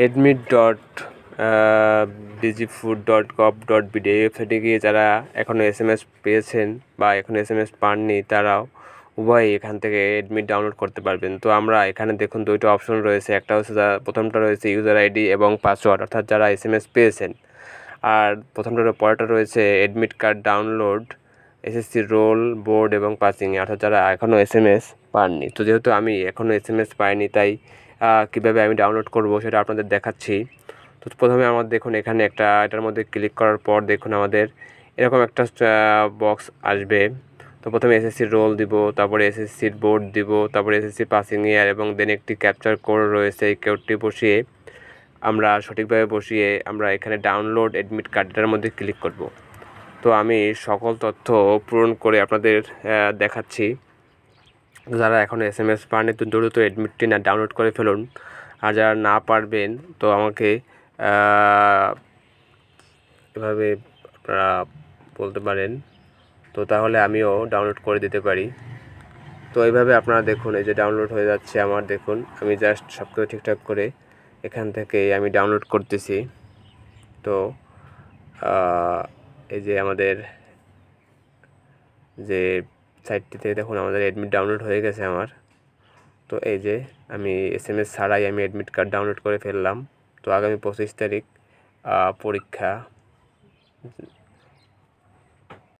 admit.bgfood.gov.bd এই ওয়েবসাইটে গিয়ে যারা এখনও SMS পেয়েছেন বা এখনও SMS পাননি তারাও উভয়ই এখান থেকে এডমিট ডাউনলোড করতে পারবেন। তো আমরা এখানে দেখুন দুইটা অপশন রয়েছে, একটা হচ্ছে প্রথমটা রয়েছে ইউজার আইডি এবং পাসওয়ার্ড, অর্থাৎ যারা SMS পেয়েছেন, আর পরেরটা রয়েছে admit card download SSC role board এবং পাসিং, অর্থাৎ যারা এখনও SMS পাননি। তো যেহেতু আমি এখনও SMS পাইনি তাই কীভাবে আমি ডাউনলোড করব সেটা আপনাদের দেখাচ্ছি। তো প্রথমে আমার দেখুন এখানে এটার মধ্যে ক্লিক করার পর দেখুন আমাদের এরকম একটা বক্স আসবে। তো প্রথমে SSC রোল দিব, তারপরে SSC বোর্ড দিব, তারপরে SSC পাসিং ইয়ার এবং দেন একটি ক্যাপচার কোড রয়েছে। এই কোডটি বসিয়ে আমরা সঠিকভাবে আমরা এখানে ডাউনলোড এডমিট কার্ডটার মধ্যে ক্লিক করব। তো আমি সকল তথ্য পূরণ করে আপনাদের দেখাচ্ছি। যারা এখন SMS পাননি তো দ্রুত এডমিটটি না ডাউনলোড করে ফেলুন, আর যারা না পারবেন তো আমাকে এভাবে আপনারা বলতে পারেন, তো তাহলে আমিও ডাউনলোড করে দিতে পারি। তো এইভাবে আপনারা দেখুন এই যে ডাউনলোড হয়ে যাচ্ছে আমার, দেখুন আমি জাস্ট সব কিছু ঠিকঠাক করে এখান থেকে আমি ডাউনলোড করতেছি। তো এই যে আমাদের যে সাইটটি থেকে দেখুন আমাদের এডমিট ডাউনলোড হয়ে গেছে আমার। তো এই যে আমি SMS ছাড়াই আমি এডমিট কার্ড ডাউনলোড করে ফেললাম। তো আগামী 25 তারিখ পরীক্ষা।